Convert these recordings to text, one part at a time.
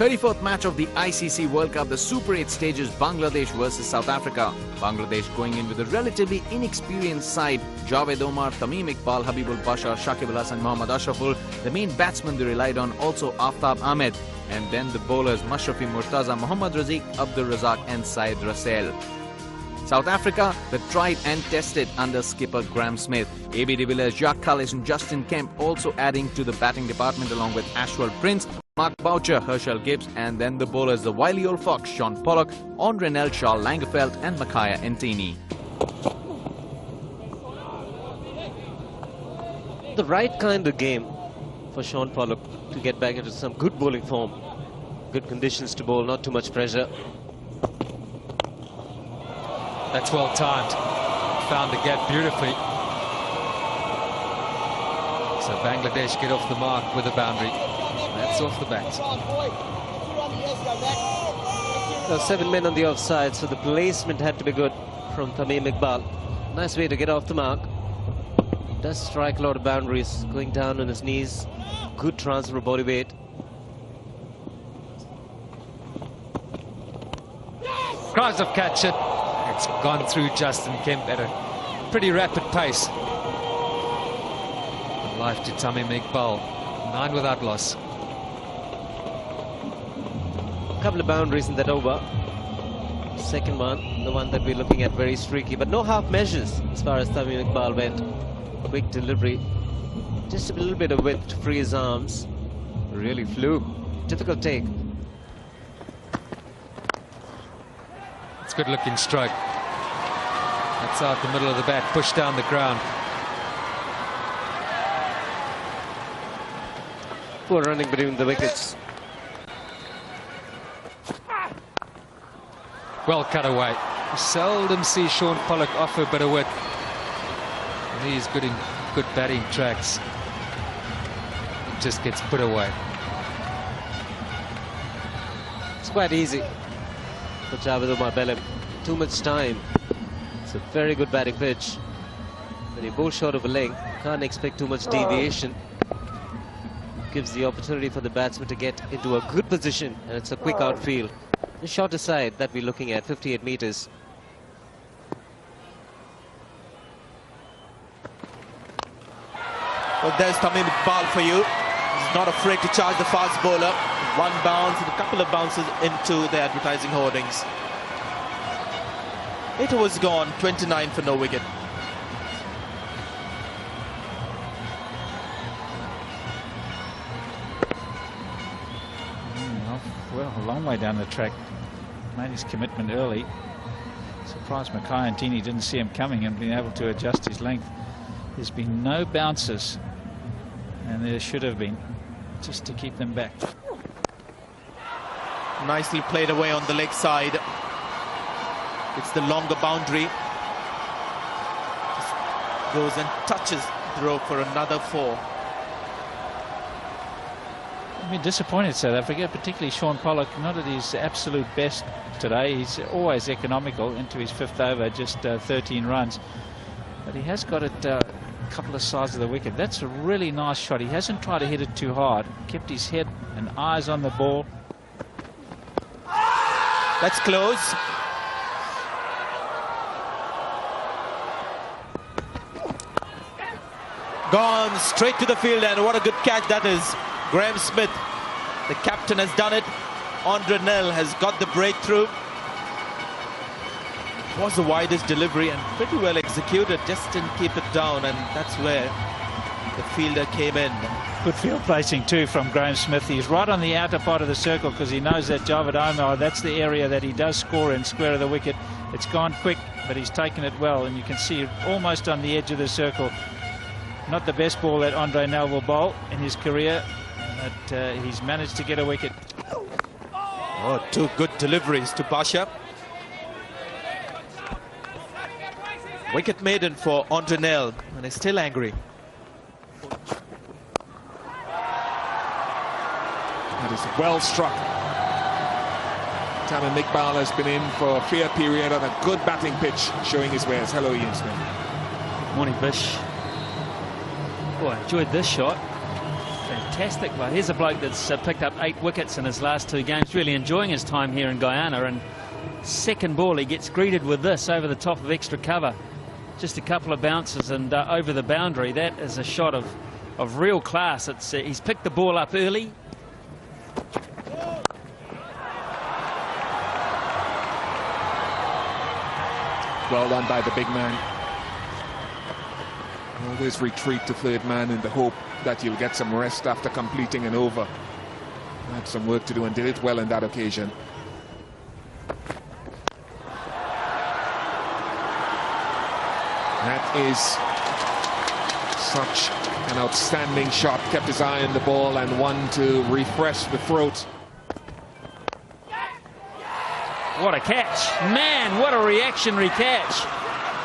34th match of the ICC World Cup, the Super 8 stages Bangladesh versus South Africa. Bangladesh going in with a relatively inexperienced side. Javed Omar, Tamim Iqbal, Habibul Bashar, Shakib and Mohammad Ashraful. The main batsman they relied on also Aftab Ahmed. And then the bowlers Mashrafe Mortaza, Mohammad Razzak and Syed Rasel. South Africa, they tried and tested under skipper Graeme Smith. AB de Villiers, Jacques Kallis and Justin Kemp also adding to the batting department along with Ashwell Prince, Mark Boucher, Herschelle Gibbs, and then the bowlers, the wily old fox Shaun Pollock, Andre Nel, Charles Lagerfeld and Micaiah Ntini. The right kind of game for Shaun Pollock to get back into some good bowling form. Good conditions to bowl, not too much pressure. That's well timed. Found the gap beautifully. So Bangladesh get off the mark with a boundary. That's off the bat. So 7 men on the offside, so the placement had to be good from Tamim Iqbal. Nice way to get off the mark. Does strike a lot of boundaries, going down on his knees. Good transfer of body weight. Tries to catch it. It's gone through Justin Kemp at a pretty rapid pace. Life to Tamim Iqbal. 9 without loss. A couple of boundaries in that over. Second one, the one that we're looking at, very streaky, but no half measures as far as Tamim Iqbal went. Quick delivery. Just a little bit of width to free his arms. Really flew. Difficult take. It's a good looking stroke. That's out the middle of the bat, pushed down the ground. Poor running between the wickets. Well cut away. You seldom see Shaun Pollock offer a bit of width. And he's good in good batting tracks. It just gets put away. It's quite easy for Javed Omar Belem. Too much time. It's a very good batting pitch. When you bowl short of a leg, can't expect too much deviation. Gives the opportunity for the batsman to get into a good position, and it's a quick outfield. The shorter side that we're looking at, 58 meters. Well, there's Tamim Iqbal for you. He's not afraid to charge the fast bowler. One bounce and a couple of bounces into the advertising hoardings. 8 overs gone, 29 for no wicket. Well, a long way down the track. Made his commitment early. Surprised Micaiah Ntini didn't see him coming and been able to adjust his length. There's been no bounces, and there should have been, just to keep them back. Nicely played away on the leg side. It's the longer boundary. Just goes and touches the rope for another 4. I've been disappointed, South Africa, particularly Shaun Pollock, not at his absolute best today. He's always economical into his 5th over, just 13 runs. But he has got it a couple of sides of the wicket. That's a really nice shot. He hasn't tried to hit it too hard. Kept his head and eyes on the ball. That's close. Gone straight to the field, and what a good catch that is. Graeme Smith, the captain, has done it. Andre Nel has got the breakthrough. It was the widest delivery and pretty well executed, just didn't keep it down, and that's where the fielder came in. Good field placing too from Graeme Smith. He's right on the outer part of the circle because he knows that Javed Omar, that's the area that he does score in, square of the wicket. It's gone quick, but he's taken it well, and you can see almost on the edge of the circle. Not the best ball that Andre Nel will bowl in his career, but he's managed to get a wicket. Oh, 2 good deliveries to Boucher. Wicket maiden for Andre Nel, and he's still angry. That is well struck. Tamim Iqbal has been in for a fair period on a good batting pitch, showing his wares. Hello, Ian Smith. Morning, Bish. Oh, I enjoyed this shot. Fantastic. Well, here's a bloke that's picked up 8 wickets in his last 2 games, really enjoying his time here in Guyana, and second ball he gets greeted with this over the top of extra cover. Just a couple of bounces and over the boundary. That is a shot of real class. It's he's picked the ball up early. Well done by the big man. Always retreat to third man in the hope that you'll get some rest after completing an over. Had some work to do and did it well on that occasion. That is such an outstanding shot. Kept his eye on the ball and one to refresh the throat. What a catch. Man, what a reactionary catch.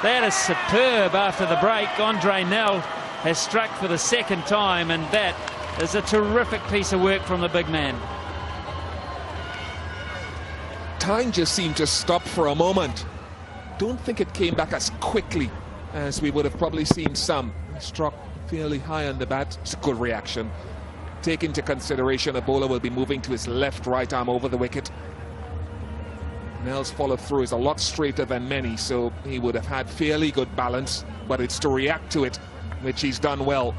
That is superb after the break. Andre Nell has struck for the second time, and that is a terrific piece of work from the big man. Time just seemed to stop for a moment. Don't think it came back as quickly as we would have probably seen some. Struck fairly high on the bat. It's a good reaction. Take into consideration a bowler will be moving to his left right arm over the wicket. Nell's follow through is a lot straighter than many, so he would have had fairly good balance, but it's to react to it, which he's done well.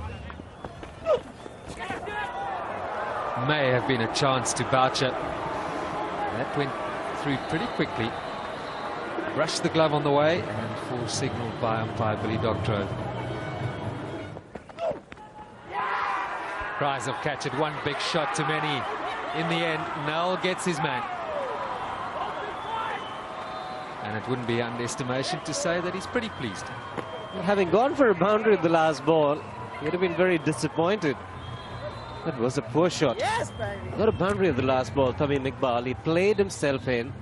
May have been a chance to Boucher. That went through pretty quickly. Brushed the glove on the way and full signal by umpire Billy Doctorow. Cries of catch it, one big shot to many. In the end, Nell gets his man. And it wouldn't be underestimation to say that he's pretty pleased. Having gone for a boundary at the last ball, he would have been very disappointed. That was a poor shot. Yes, baby. Got a boundary at the last ball, Tamim Iqbal. He played himself in.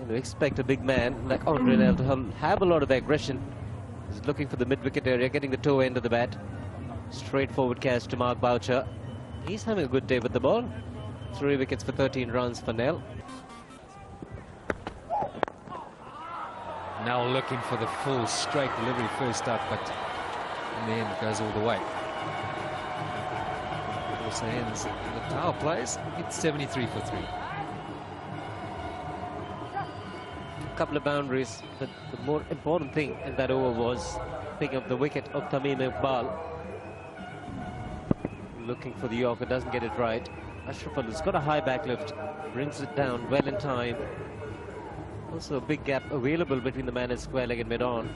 You expect a big man like Andre Nell to have a lot of aggression. He's looking for the mid-wicket area, getting the toe end of the bat. Straightforward catch to Mark Boucher. He's having a good day with the ball. 3 wickets for 13 runs for Nell. Now looking for the full straight delivery first up, but in the end it goes all the way. It also ends the power plays. It's 73 for 3. A couple of boundaries, but the more important thing in that over was picking up the wicket of Tamim Iqbal. Looking for the Yorker, doesn't get it right. Ashraful has got a high back lift, brings it down well in time. Also a big gap available between the man and square leg and mid-on.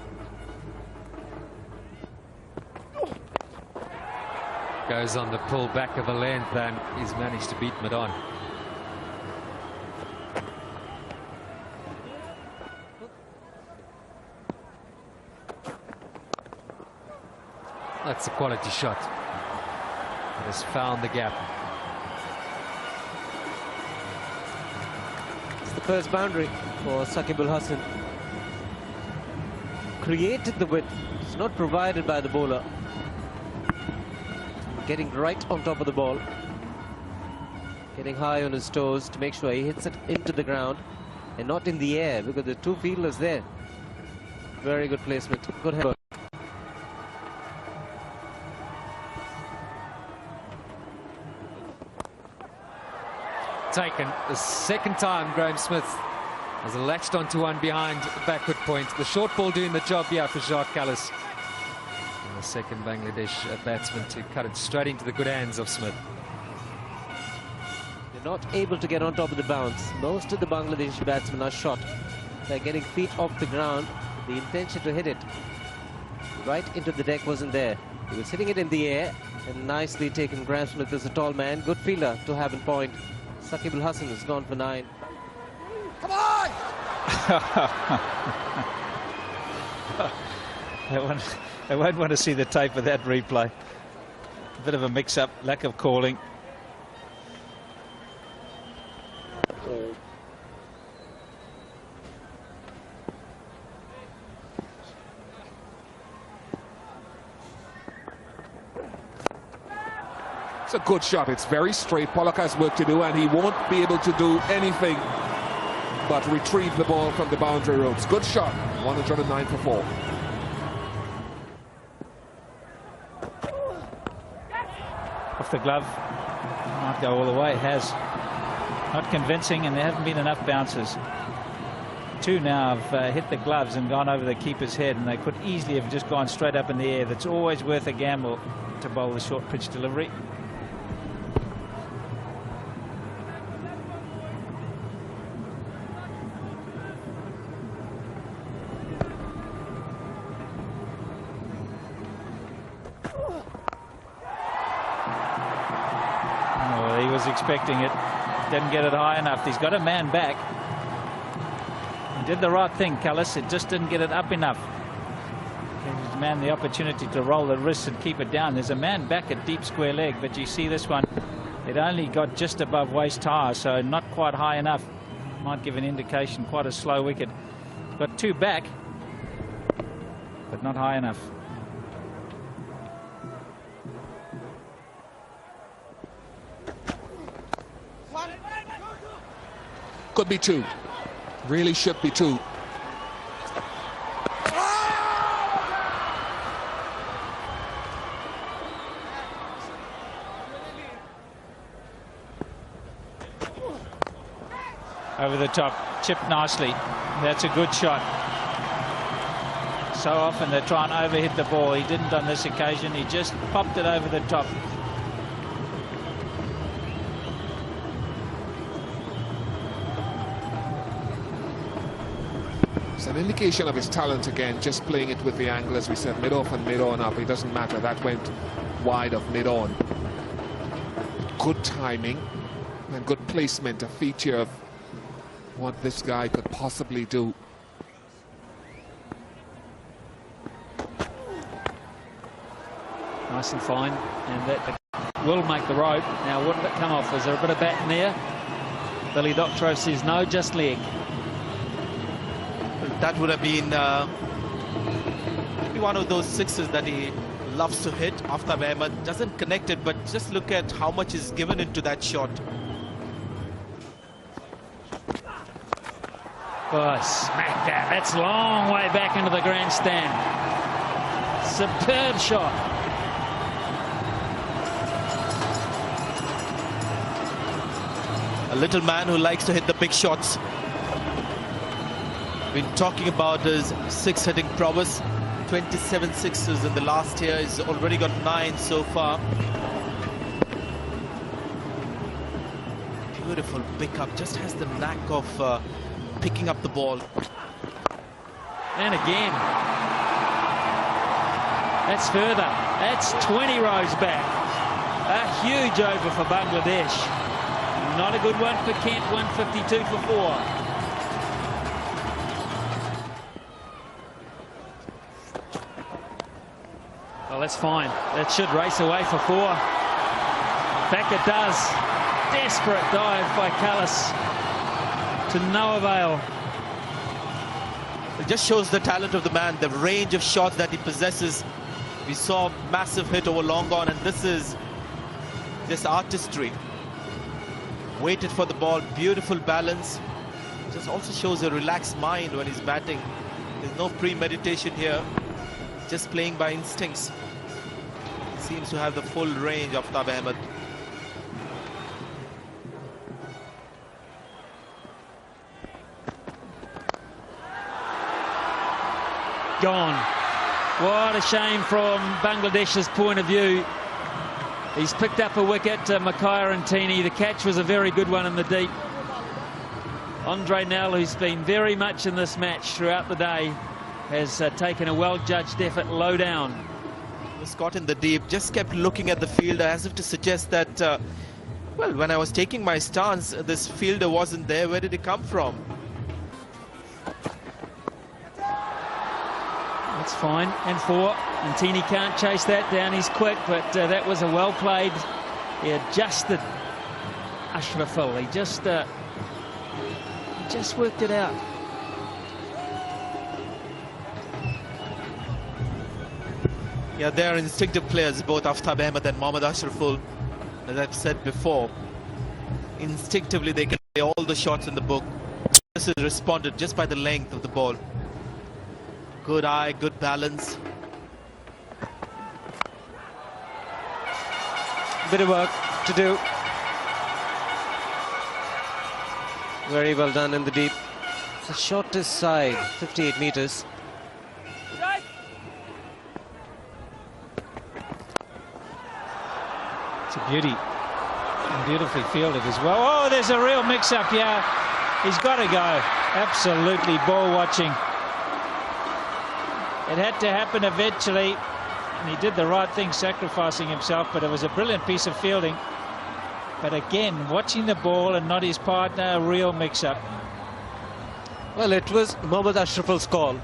Goes on the pull back of a length and he's managed to beat mid-on. That's a quality shot. It has found the gap. The first boundary for Shakib al-Hasan. Created the width. It's not provided by the bowler. Getting right on top of the ball. Getting high on his toes to make sure he hits it into the ground and not in the air, because there are 2 fielders there. Very good placement. Good head. Taken the second time. Graham Smith has latched onto one behind the backward point. The short ball doing the job here for Jacques Kallis. And the second Bangladesh batsman to cut it straight into the good hands of Smith. They're not able to get on top of the bounce. Most of the Bangladeshi batsmen are shot. They're getting feet off the ground. The intention to hit it right into the deck wasn't there. He was hitting it in the air, and nicely taken. Graham Smith is a tall man. Good fielder to have in point. Shakib al-Hasan has gone for 9. Come on! I won't want to see the tape of that replay. A bit of a mix-up, lack of calling. It's a good shot. It's very straight. Pollock has work to do, and he won't be able to do anything but retrieve the ball from the boundary ropes. Good shot. 109 for 4. Off the glove. Might go all the way. It has. Not convincing, and there haven't been enough bounces. 2 now have hit the gloves and gone over the keeper's head, and they could easily have just gone straight up in the air. That's always worth a gamble to bowl the short pitch delivery. Oh, he was expecting it. Didn't get it high enough. He's got a man back. He did the right thing, Callis. It just didn't get it up enough. Gave his man the opportunity to roll the wrists and keep it down. There's a man back at deep square leg, but you see this one, it only got just above waist high, so not quite high enough. Might give an indication, quite a slow wicket. Got 2 back, but not high enough. Could be 2. Really should be 2. Over the top, chipped nicely. That's a good shot. So often they try and overhit the ball. He didn't on this occasion. He just popped it over the top. It's an indication of his talent again, just playing it with the angle, as we said, mid-off and mid-on up. It doesn't matter. That went wide of mid-on. Good timing and good placement, a feature of what this guy could possibly do. Nice and fine, and that will make the rope. Now, wouldn't it come off? Is there a bit of bat in there? Billy Doctorow says no, just leg. That would have been maybe one of those sixes that he loves to hit. Aftab Ahmed doesn't connect it, but just look at how much is given into that shot. Oh, smack that. That's a long way back into the grandstand. Superb shot. A little man who likes to hit the big shots. Been talking about his 6-hitting prowess. 27 sixes in the last year. He's already got 9 so far. Beautiful pickup. Just has the knack of picking up the ball. And again. That's further. That's 20 rows back. A huge over for Bangladesh. Not a good one for Kemp. 152 for 4. Well, that's fine. That should race away for 4. In fact, it does. Desperate dive by Callis to no avail. It just shows the talent of the man, the range of shots that he possesses. We saw a massive hit over long on, and this is just artistry. Waited for the ball, beautiful balance. Just also shows a relaxed mind when he's batting. There's no premeditation here. Just playing by instincts. Seems to have the full range of Aftab Ahmed. Gone. What a shame from Bangladesh's point of view. He's picked up a wicket, Mackay and Tini. The catch was a very good one in the deep. Andre Nell, who's been very much in this match throughout the day, has taken a well-judged effort low down. Was caught in the deep, just kept looking at the fielder as if to suggest that, well, when I was taking my stance, this fielder wasn't there. Where did he come from? That's fine, and 4. And Tini can't chase that down. He's quick, but that was a well-played. He adjusted Ashraful. He just worked it out. Yeah, they are instinctive players, both Aftab Ahmed and Mohammad Ashraful. As I've said before, instinctively they can play all the shots in the book. This is responded just by the length of the ball. Good eye, good balance. bit of work to do. Very well done in the deep. It's the shortest side, 58 meters. It's a beauty. And beautifully fielded as well. Oh, there's a real mix-up here. He's got to go. Absolutely ball watching. It had to happen eventually. And he did the right thing, sacrificing himself, but it was a brilliant piece of fielding. But again, watching the ball and not his partner, a real mix-up. Well, it was Mohammad Ashraful's call.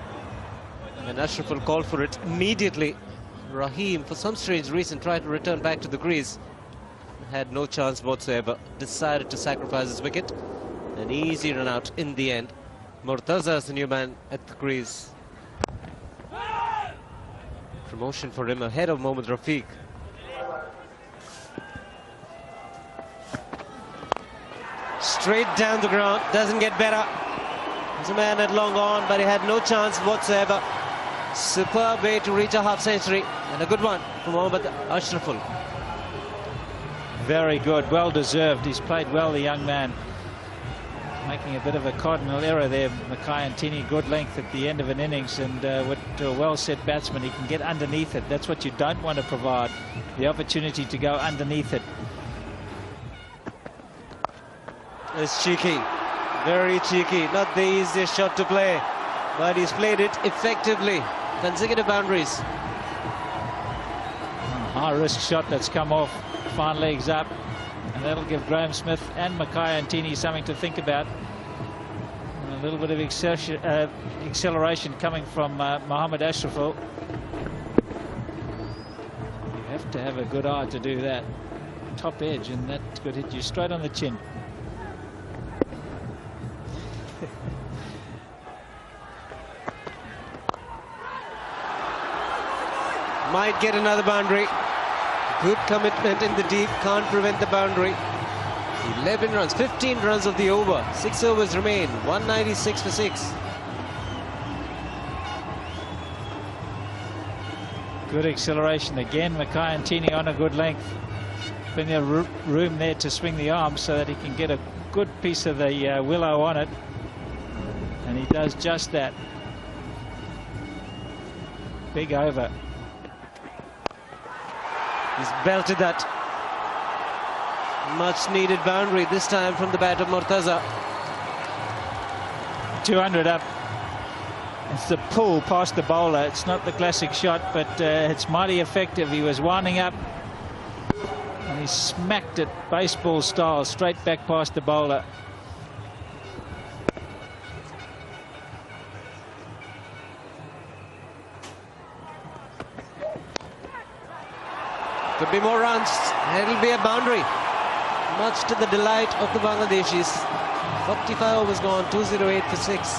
And Ashraful called for it immediately. Rahim, for some strange reason, tried to return back to the crease. Had no chance whatsoever. Decided to sacrifice his wicket. An easy run out in the end. Mortaza is the new man at the crease. Promotion for him ahead of Mohammad Rafique. Straight down the ground, doesn't get better. There's a man had long on, but he had no chance whatsoever. Superb way to reach a half century, and a good one from Mohammad Ashraful. Very good, well deserved. He's played well, the young man. Making a bit of a cardinal error there, Mackay-Ntini. Good length at the end of an innings, and with a well-set batsman, he can get underneath it. That's what you don't want to provide, the opportunity to go underneath it. It's cheeky, very cheeky. Not the easiest shot to play, but he's played it effectively. Consecutive boundaries. High-risk shot that's come off, fine legs up. And that'll give Graham Smith and Mackay-Ntini something to think about. And a little bit of acceleration coming from Mohammad Ashraful. You have to have a good eye to do that. Top edge, and that could hit you straight on the chin. Might get another boundary. Good commitment in the deep, can't prevent the boundary. 11 runs, 15 runs of the over. 6 overs remain, 196 for 6. Good acceleration again. Mackay-Ntini on a good length. Plenty of room there to swing the arm so that he can get a good piece of the willow on it. And he does just that. Big over. He's belted that. Much needed boundary this time from the bat of Mortaza. 200 up. It's the pull past the bowler. It's not the classic shot, but it's mighty effective. He was winding up and he smacked it baseball style straight back past the bowler. Could be more runs. It'll be a boundary. Much to the delight of the Bangladeshis. 45 overs gone, 208 for 6.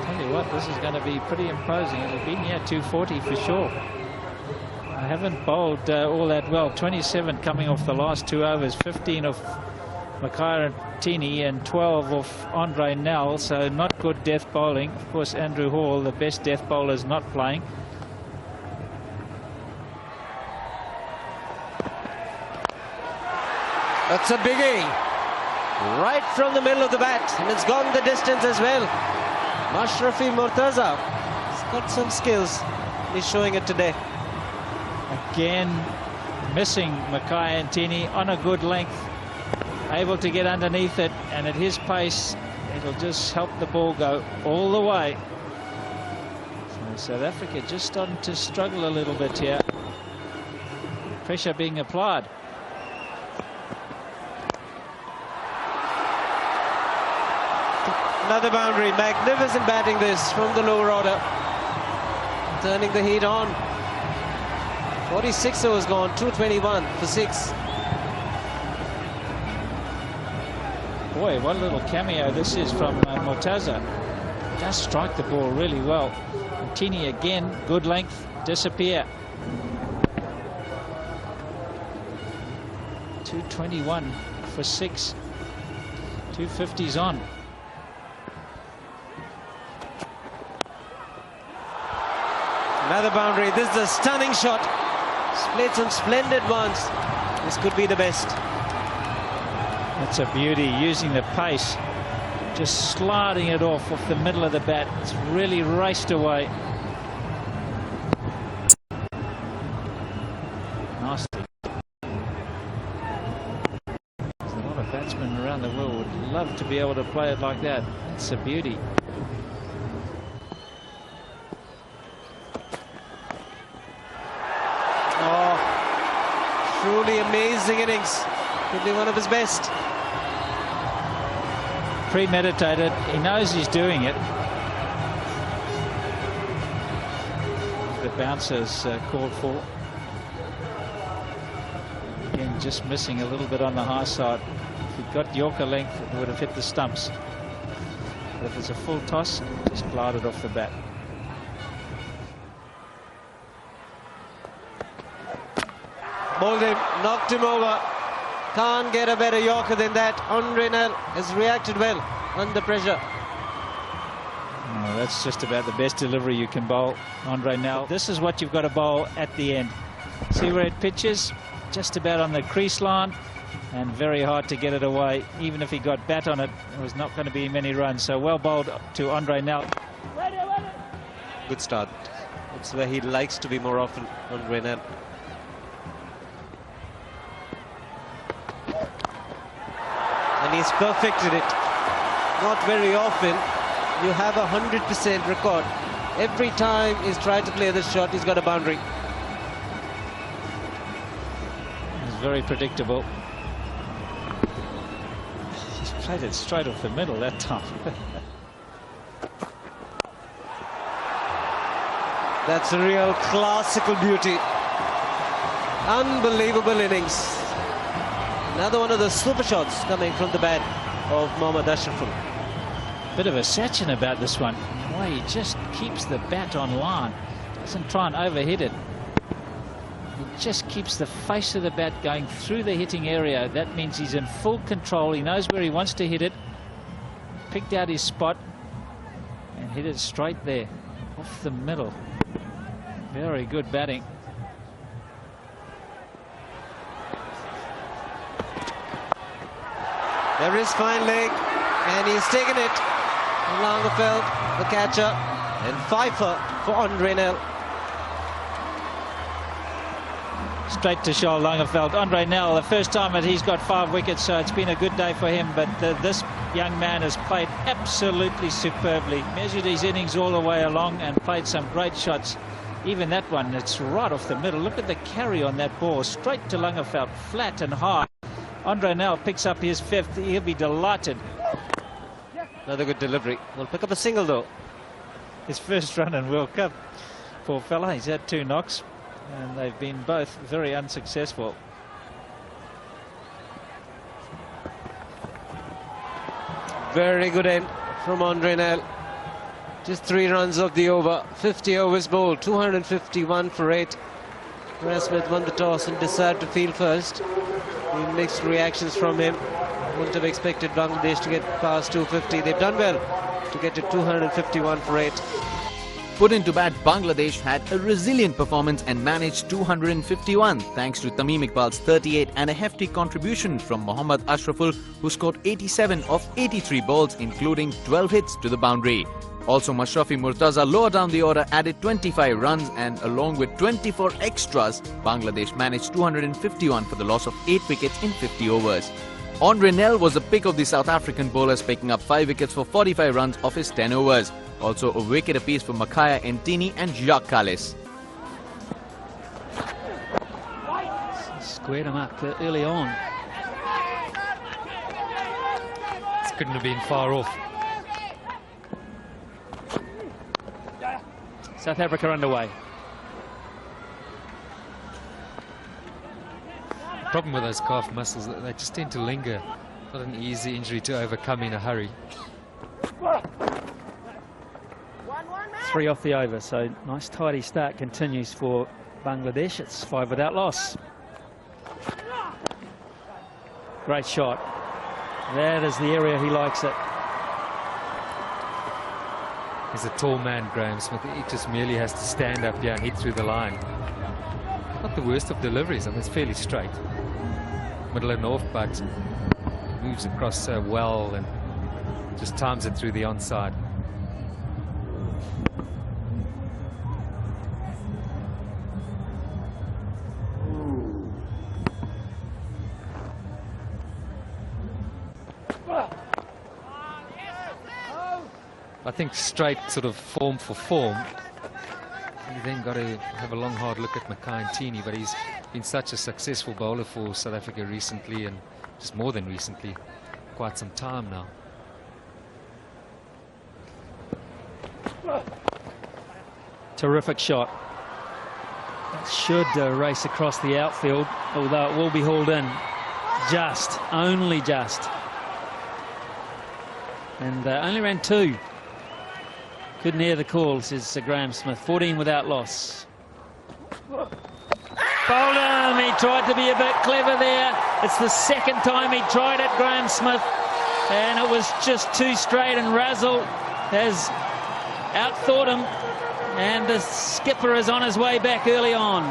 Tell you what, this is going to be pretty imposing. It'll be near 240 for sure. I haven't bowled all that well. 27 coming off the last 2 overs. 15 of Mackay-Ntini and 12 of Andre Nell. So not good death bowling. Of course, Andrew Hall, the best death bowler, is not playing. That's a biggie. Right from the middle of the bat. And it's gone the distance as well. Mashrafe Mortaza. He's got some skills. He's showing it today. Again, missing Mackay-Ntini on a good length. Able to get underneath it. And at his pace, it'll just help the ball go all the way. So South Africa just starting to struggle a little bit here. Pressure being applied. Another boundary. Magnificent batting this from the lower order. Turning the heat on. 46 overs gone, 221 for 6. Boy, what a little cameo this is from Mortaza. Does strike the ball really well. Ntini again, good length, disappear. 221 for 6. 250's on. Another boundary. This is a stunning shot. Played some splendid ones. This could be the best. That's a beauty, using the pace, just sliding it off the middle of the bat. It's really raced away. Nasty. There's a lot of batsmen around the world would love to be able to play it like that. It's a beauty. Truly amazing innings. Could be one of his best. Premeditated. He knows he's doing it. The bouncer's called for. Again, just missing a little bit on the high side. If he'd got Yorker length, it would have hit the stumps. But if it's a full toss, just glided off the bat. Bowled him, knocked him over. Can't get a better Yorker than that. Andre Nell has reacted well under pressure. Oh, that's just about the best delivery you can bowl, Andre Nell. This is what you've got to bowl at the end. See where it pitches? Just about on the crease line, and very hard to get it away. Even if he got bat on it, it was not going to be many runs. So well bowled to Andre Nell. Good start. That's where he likes to be more often, Andre Nell. And he's perfected it. Not very often you have a 100% record. Every time he's tried to play this shot, he's got a boundary. It's very predictable. He's played it straight off the middle that time. That's a real classical beauty. Unbelievable innings. Another one of the super shots coming from the bat of Mohammad Ashraful. Bit of a Sachin about this one. The way he just keeps the bat on line. Doesn't try and overhit it. He just keeps the face of the bat going through the hitting area. That means he's in full control. He knows where he wants to hit it. Picked out his spot and hit it straight there, off the middle. Very good batting. There is fine leg, and he's taken it. Langefeld, the catcher, and Pfeiffer for Andre Nell. Straight to Herschelle Langefeld. Andre Nell, the first time that he's got 5 wickets, so it's been a good day for him. But this young man has played absolutely superbly. Measured his innings all the way along and played some great shots. Even that one, it's right off the middle. Look at the carry on that ball. Straight to Langefeld, flat and high. Andre Nell picks up his 5th. He'll be delighted. Another good delivery. Will pick up a single though. His first run in World Cup. Poor fella, he's had 2 knocks and they've been both very unsuccessful. Very good end from Andre Nell. Just 3 runs of the over. 50 overs bowled, 251 for 8. Graham Smith won the toss and decided to field first. Mixed reactions from him. Wouldn't have expected Bangladesh to get past 250. They've done well to get to 251 for 8. Put into bat, Bangladesh had a resilient performance and managed 251 thanks to Tamim Iqbal's 38 and a hefty contribution from Mohammad Ashraful, who scored 87 of 83 balls, including 12 hits to the boundary. Also, Mashrafe Mortaza lower down the order added 25 runs, and along with 24 extras, Bangladesh managed 251 for the loss of 8 wickets in 50 overs. Andre Nell was the pick of the South African bowlers, picking up 5 wickets for 45 runs of his 10 overs. Also a wicket apiece for Makaya Ntini and Jacques Kallis. Squared him up early on. This couldn't have been far off. South Africa underway. Problem with those calf muscles, they just tend to linger. Not an easy injury to overcome in a hurry. 3 off the over, so nice tidy start continues for Bangladesh. It's 5 without loss. Great shot. That is the area he likes it. He's a tall man, Graham Smith. He just merely has to stand up here and hit through the line. Not the worst of deliveries. I mean, it's fairly straight. Middle and off, but moves across so well and just times it through the onside. I think straight sort of form for form. You then got to have a long, hard look at Mackay, but he's been such a successful bowler for South Africa recently, and just more than recently, quite some time now. Terrific shot. It should race across the outfield, although it will be hauled in. Just, only just. And only ran 2. Couldn't hear the call, says Graham Smith. 14 without loss. Bowled him. He tried to be a bit clever there. It's the second time he tried it, Graham Smith. And it was just too straight, and Razzak has outthought him. And the skipper is on his way back early on.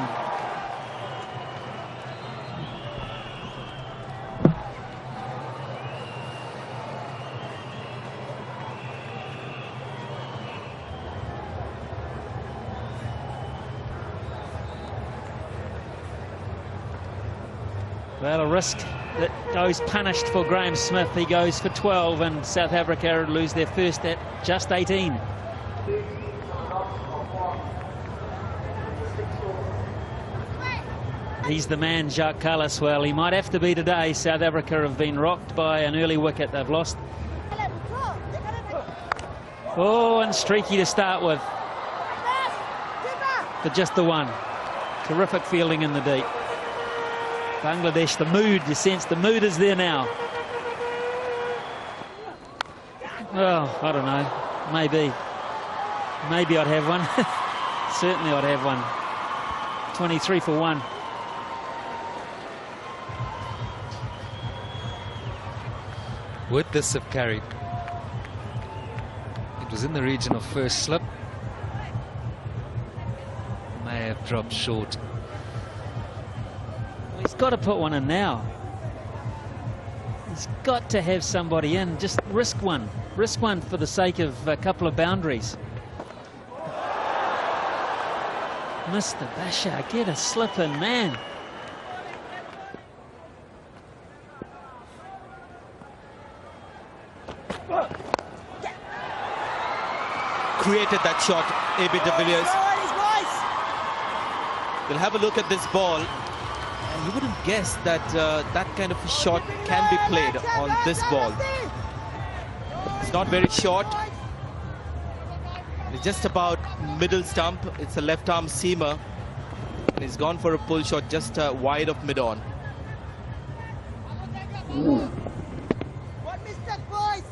Well, a risk that goes punished for Graham Smith. He goes for 12, and South Africa lose their first at just 18. He's the man, Jacques Kallis. Well, he might have to be today. South Africa have been rocked by an early wicket. They've lost. Oh, and streaky to start with. But just the one. Terrific fielding in the deep. Bangladesh, the mood, you sense the mood is there now. Well, I don't know. Maybe. Maybe I'd have one. Certainly I'd have one. 23 for 1. Would this have carried? It was in the region of first slip. May have dropped short. He's got to put one in now. He's got to have somebody in. Just risk one. Risk one for the sake of a couple of boundaries. Mr. Boucher, get a slip in, man. Created that shot, A.B. de Villiers. We'll have a look at this ball. And you wouldn't guess that that kind of a shot can be played on this ball. It's not very short. It's just about middle stump. It's a left arm seamer. And he's gone for a pull shot just wide of mid-on. What mistake, boys?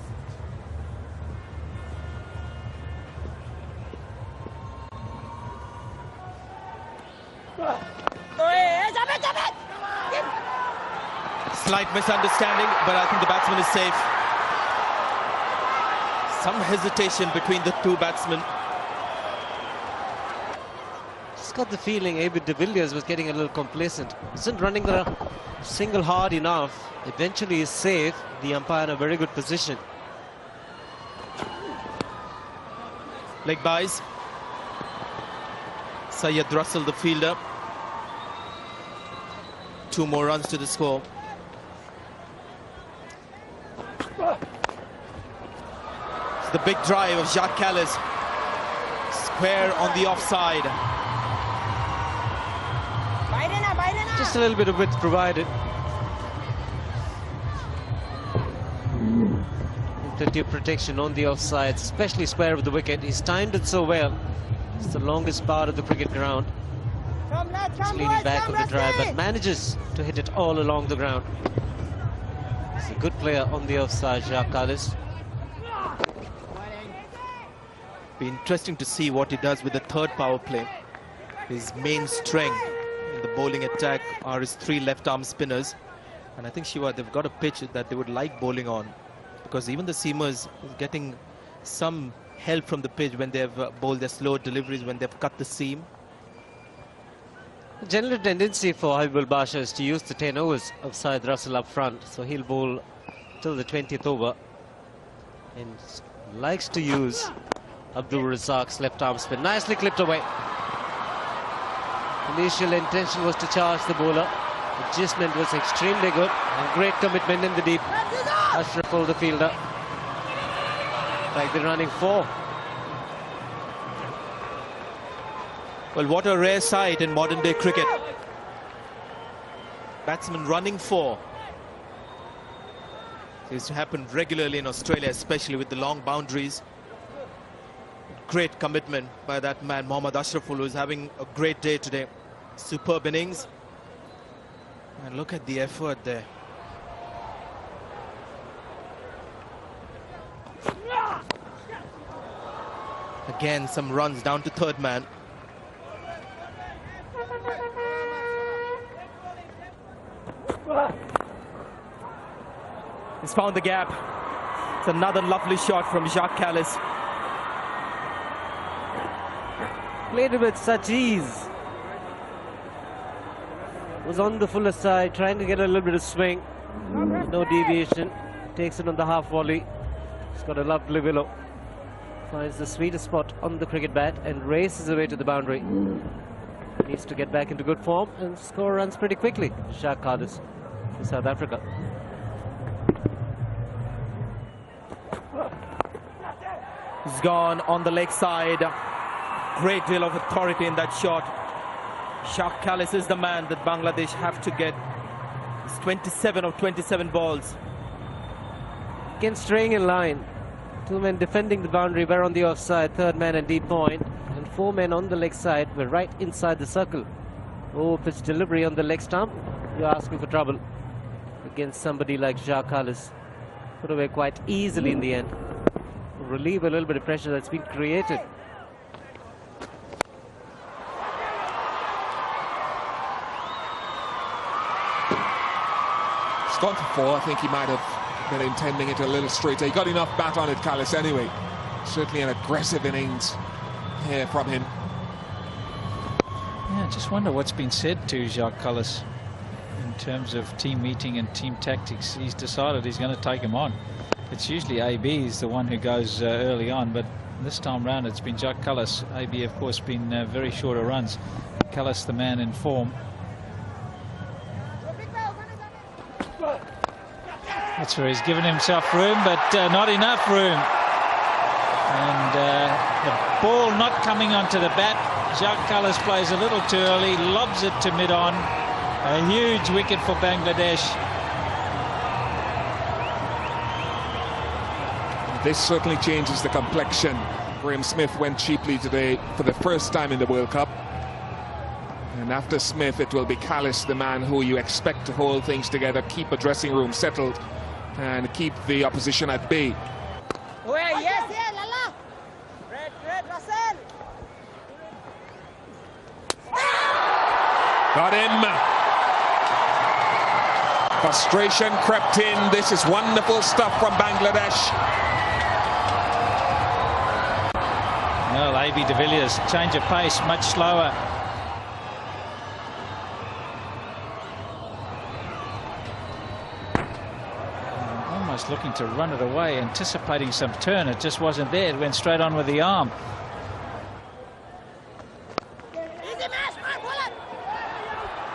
Slight misunderstanding, but I think the batsman is safe. Some hesitation between the two batsmen. Just got the feeling A.B. de Villiers was getting a little complacent. Isn't running the single hard enough. Eventually is safe. The umpire in a very good position. Leg buys. Syed Russell, the fielder. 2 more runs to the score. It's the big drive of Jacques Kallis. Square on the offside. Just a little bit of width provided. Plenty of protection on the offside, especially square of the wicket. He's timed it so well. It's the longest part of the cricket ground. He's leaning back of the drive, but manages to hit it all along the ground. He's a good player on the offside, Jacques Kallis. Be interesting to see what he does with the third power play. His main strength in the bowling attack are his 3 left-arm spinners. And I think, Shiva, they've got a pitch that they would like bowling on. Because even the seamers is getting some help from the pitch when they've bowled their slow deliveries, when they've cut the seam. The general tendency for Habibul Boucher is to use the 10 overs of Syed Russell up front, so he'll bowl till the 20th over and likes to use Abdul Razzak's left arm spin. Nicely clipped away. Initial intention was to charge the bowler. Adjustment was extremely good and great commitment in the deep. Ashraful, the fielder. Like they're running 4. Well, what a rare sight in modern day cricket. Batsmen running 4. This happened regularly in Australia, especially with the long boundaries. Great commitment by that man, Mohammad Ashraful, who is having a great day today. Superb innings. And look at the effort there. Again, some runs down to third man. He's found the gap. It's another lovely shot from Jacques Kallis. Played it with such ease. Was on the fuller side, trying to get a little bit of swing. No deviation. Takes it on the half volley. He's got a lovely willow. Finds the sweetest spot on the cricket bat and races away to the boundary. Needs to get back into good form and score runs pretty quickly. Jacques Kallis for South Africa. He's gone on the leg side. Great deal of authority in that shot. Jacques Kallis is the man that Bangladesh have to get. It's 27 of 27 balls. Again, straying in line. 2 men defending the boundary were on the offside. 3rd man and deep point. And 4 men on the leg side were right inside the circle. Oh, pitch delivery on the leg stump. You're asking for trouble against somebody like Jacques Kallis. Put away quite easily in the end. Relieve a little bit of pressure that's been created. It's gone for 4. I think he might have been intending it a little straighter. He got enough bat on it, Kallis, anyway. Certainly an aggressive innings here from him. Yeah, I just wonder what's been said to Jacques Kallis in terms of team meeting and team tactics. He's decided he's going to take him on. It's usually AB is the one who goes early on, but this time round it's been Jacques Kallis. AB, of course, been very shorter runs. Kallis, the man in form. That's where he's given himself room, but not enough room. And the ball not coming onto the bat. Jacques Kallis plays a little too early, lobs it to mid-on. A huge wicket for Bangladesh. This certainly changes the complexion. Graeme Smith went cheaply today for the first time in the World Cup. And after Smith, it will be Kallis, the man who you expect to hold things together, keep a dressing room settled, and keep the opposition at bay. Got him. Frustration crept in. This is wonderful stuff from Bangladesh. Well, AB de Villiers, change of pace, much slower. Almost looking to run it away, anticipating some turn. It just wasn't there. It went straight on with the arm.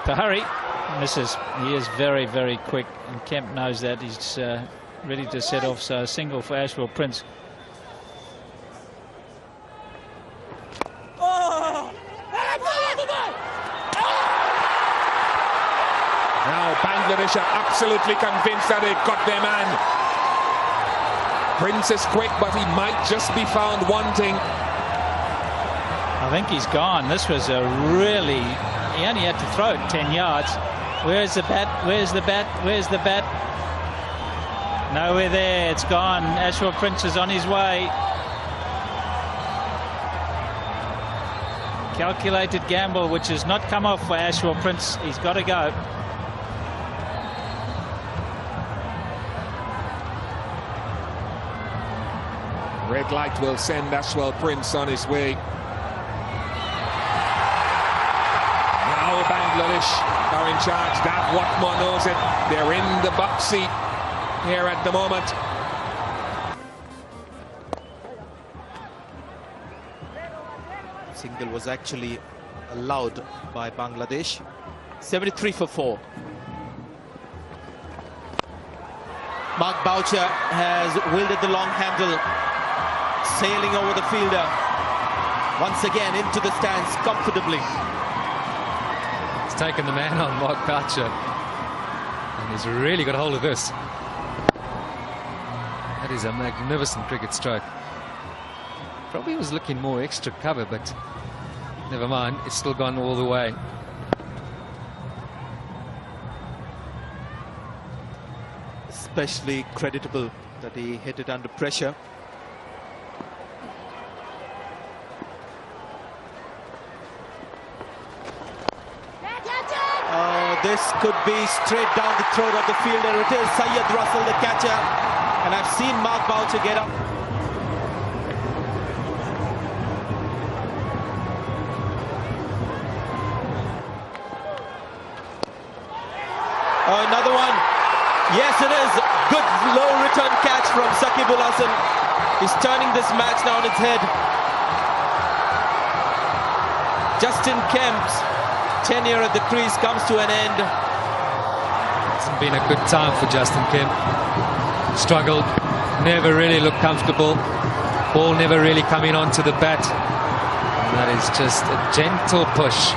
To hurry, misses. He is very, very quick, and Kemp knows that. He's ready to set off, so a single for Ashwell Prince. Now Bangladesh are absolutely convinced that they've got their man. Prince is quick, but he might just be found wanting. I think he's gone. This was a really... He only had to throw it 10 yards. Where's the bat? Where's the bat? Where's the bat? Nowhere there. It's gone. Ashwell Prince is on his way. Calculated gamble, which has not come off for Ashwell Prince. He's got to go. Red like will send Ashwell Prince on his way. Now Bangladesh are in charge. That Watmore knows it. They're in the box seat here at the moment. Single was actually allowed by Bangladesh. 73 for 4. Mark Boucher has wielded the long handle, sailing over the fielder. Once again into the stands comfortably. He's taken the man on, Mark Boucher. And he's really got hold of this. That is a magnificent cricket stroke. Probably was looking more extra cover, but never mind, it's still gone all the way. Especially creditable that he hit it under pressure. This could be straight down the throat of the fielder. It is Syed Russell, the catcher. And I've seen Mark Boucher get up. Another one. Yes, it is. Good low return catch from Shakib. He's turning this match now on its head. Justin Kemp's tenure at the crease comes to an end. Hasn't been a good time for Justin Kemp. Struggled, never really looked comfortable. Ball never really coming onto the bat. And that is just a gentle push.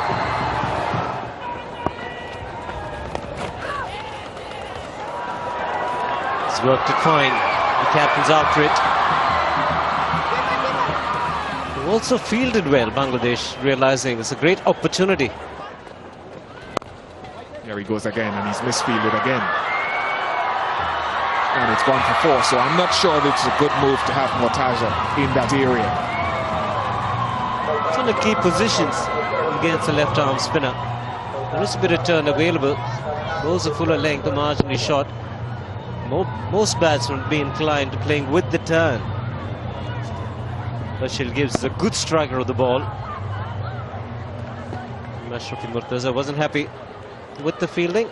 He's worked it fine. The captain's after it. They've also fielded well, Bangladesh, realizing it's a great opportunity. There he goes again, and he's misfielded again. And it's gone for 4, so I'm not sure that it's a good move to have Mortaza in that area. It's on the key positions against the left-arm spinner. There is a bit of turn available. Goes a fuller length, marginally short. Most batsmen would be inclined to playing with the turn. Herschelle Gibbs is a good striker of the ball. Mashrafe Mortaza wasn't happy with the fielding.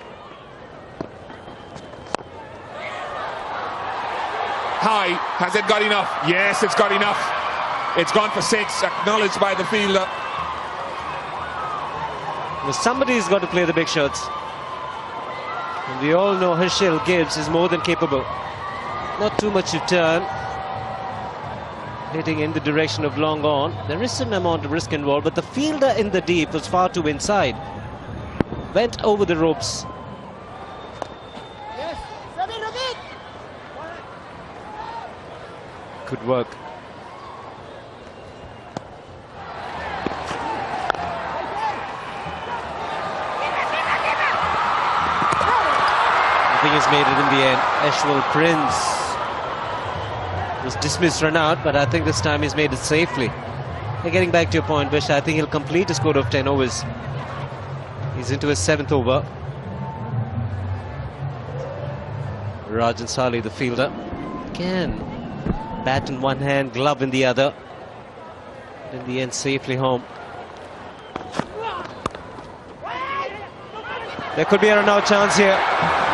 High, has it got enough? Yes, it's got enough. It's gone for 6, acknowledged by the fielder. Well, somebody's got to play the big shots. And we all know Herschelle Gibbs is more than capable. Not too much to turn. Hitting in the direction of long on. There is an amount of risk involved, but the fielder in the deep was far too inside. Went over the ropes. Good work. I think he's made it in the end. Ashwell Prince was dismissed, run out, but I think this time he's made it safely. And getting back to your point, Boucher, I think he'll complete a score of 10 overs. He's into his 7th over. Rajan Sali, the fielder. Again, bat in one hand, glove in the other. And in the end, safely home. There could be a run-out chance here.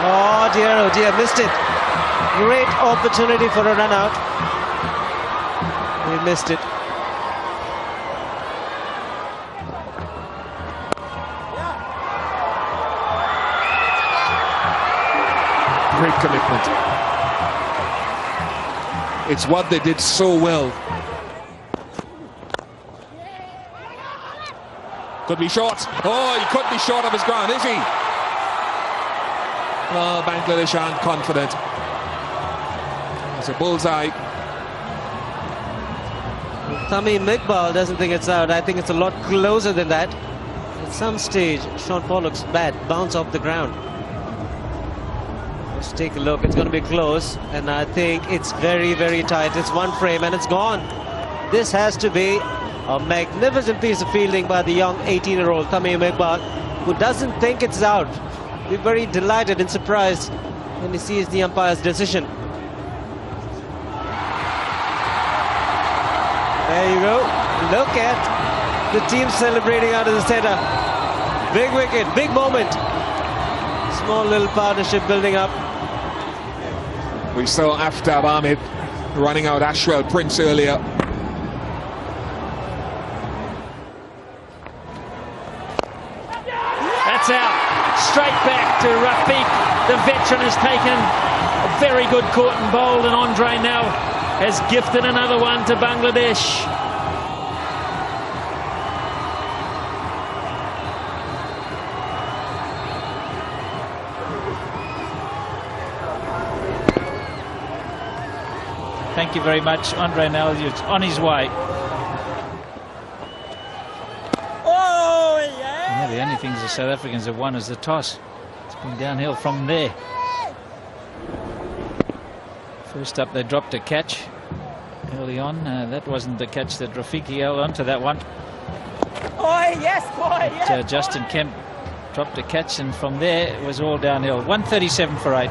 Oh dear, missed it. Great opportunity for a run-out. He missed it. Great commitment. It's what they did so well. Could be short. Oh, he could be short of his ground, is he? Oh, Bangladesh aren't confident. It's a bullseye. Tamim Iqbal doesn't think it's out. I think it's a lot closer than that. At some stage, Sean Pollock's bat bounced off the ground. Let's take a look. It's going to be close, and I think it's very, very tight. It's one frame, and it's gone. This has to be a magnificent piece of fielding by the young 18-year-old Tamim Iqbal, who doesn't think it's out. We're very delighted and surprised when he sees the umpire's decision. There you go. Look at the team celebrating out of the centre. Big wicket, big moment. Small little partnership building up. We saw Aftab Ahmed running out Herschelle Prince earlier. That's out. Straight back to Rafique. The veteran has taken a very good caught and bowled, and Andre now has gifted another one to Bangladesh. Thank you very much. Andre now is on his way. Yeah, the only things the South Africans have won is the toss. It's been downhill from there. First up, they dropped a catch early on. That wasn't the catch that Rafique held on to that one. But, Justin Kemp dropped a catch, and from there it was all downhill. 137 for 8.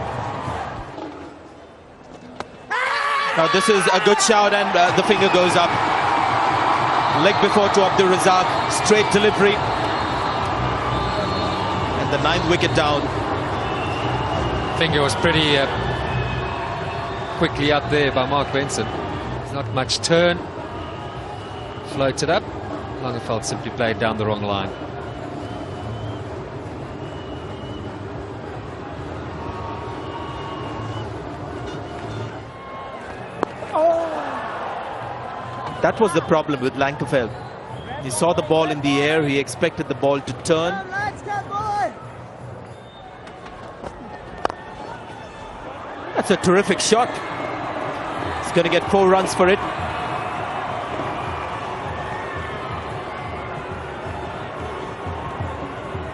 Now this is a good shout, and the finger goes up. Leg before to Abdul Razzak, straight delivery. And the 9th wicket down. Finger was pretty quickly up there by Mark Benson. There's not much turn. Floated up. Langeveld simply played down the wrong line. That was the problem with Langeveld. He saw the ball in the air, he expected the ball to turn. That's a terrific shot. He's going to get 4 runs for it.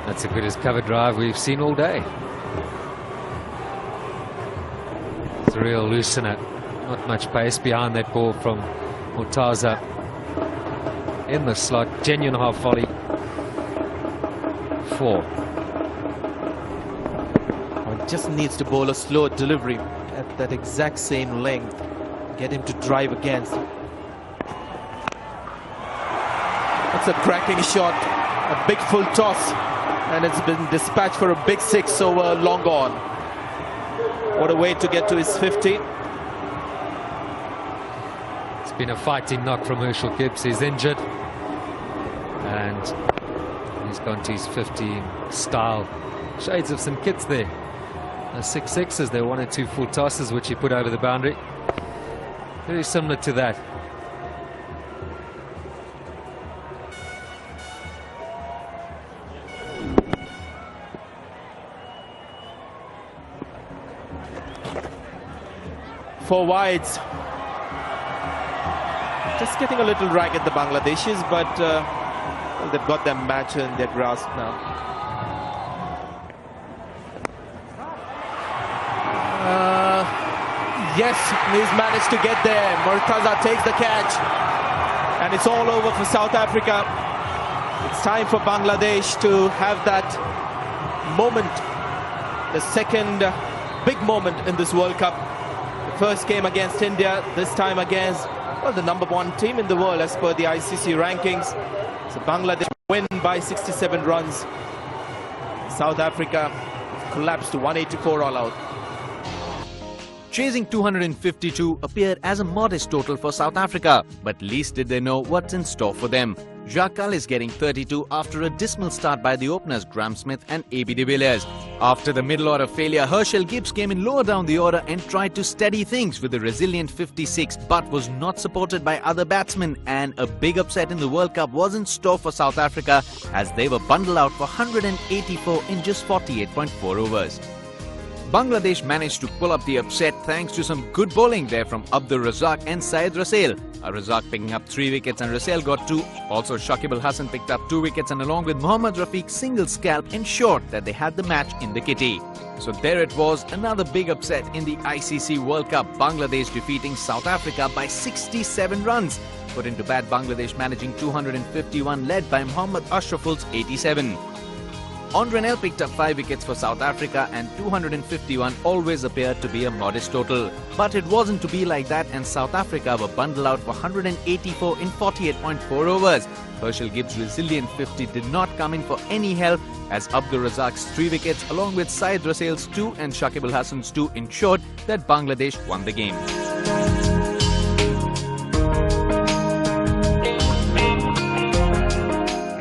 That's the greatest cover drive we've seen all day. It's a real loosener. Not much pace behind that ball from Mortaza in the slot. Genuine half volley. 4. Well, just needs to bowl a slow delivery at that exact same length. Get him to drive against. That's a cracking shot. A big full toss. And it's been dispatched for a big 6 over long on. What a way to get to his 50. Been a fighting knock from Herschelle Gibbs. He's injured and he's gone to his 15 style. Shades of some kits there. 6 sixes there, 1 and 2 full tosses which he put over the boundary. Very similar to that. Four wides. Just getting a little ragged, the Bangladeshis, but well, they've got their match in their grasp now. Yes, he's managed to get there. Mortaza takes the catch, and it's all over for South Africa. It's time for Bangladesh to have that moment, the second big moment in this World Cup. The first came against India, this time against, well, the #1 team in the world as per the ICC rankings. So Bangladesh win by 67 runs. South Africa collapsed to 184 all out. Chasing 252 appeared as a modest total for South Africa, but least did they know what's in store for them. Shakib is getting 32 after a dismal start by the openers Graeme Smith and AB de Villiers. After the middle order failure, Herschelle Gibbs came in lower down the order and tried to steady things with a resilient 56, but was not supported by other batsmen, and a big upset in the World Cup was in store for South Africa as they were bundled out for 184 in just 48.4 overs. Bangladesh managed to pull up the upset thanks to some good bowling there from Abdul Razzak and Syed Rassale. Razzak picking up 3 wickets and Rassale got 2. Also Shakib picked up 2 wickets and along with Mohammad Rafique single scalp ensured that they had the match in the kitty. So there it was, another big upset in the ICC World Cup. Bangladesh defeating South Africa by 67 runs. Put into bat, Bangladesh managing 251 led by Mohammad Ashraful's 87. Andrenel picked up 5 wickets for South Africa and 251 always appeared to be a modest total. But it wasn't to be like that and South Africa were bundled out for 184 in 48.4 overs. Herschelle Gibbs' resilient 50 did not come in for any help as Razzak's 3 wickets along with Syed Rasail's 2 and Shakib Hassan's 2 ensured that Bangladesh won the game.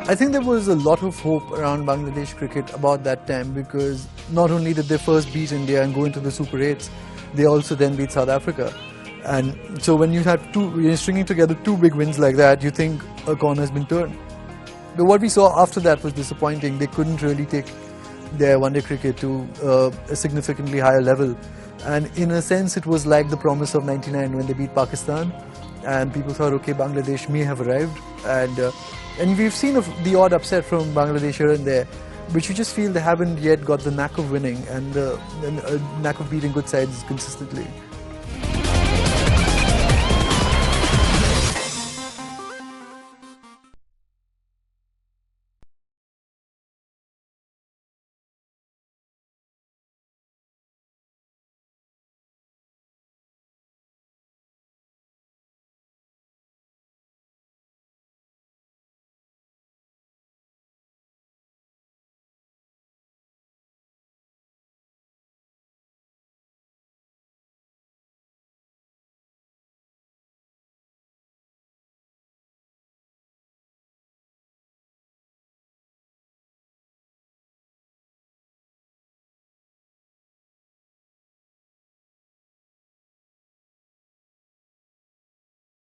I think there was a lot of hope around Bangladesh cricket about that time because not only did they first beat India and go into the Super 8s, they also then beat South Africa. And so when you have stringing together 2 big wins like that, you think a corner's been turned. But what we saw after that was disappointing. They couldn't really take their one-day cricket to a significantly higher level. And in a sense, it was like the promise of '99 when they beat Pakistan. And people thought, okay, Bangladesh may have arrived. And we've seen the odd upset from Bangladesh here and there, but you just feel they haven't yet got the knack of winning and the knack of beating good sides consistently.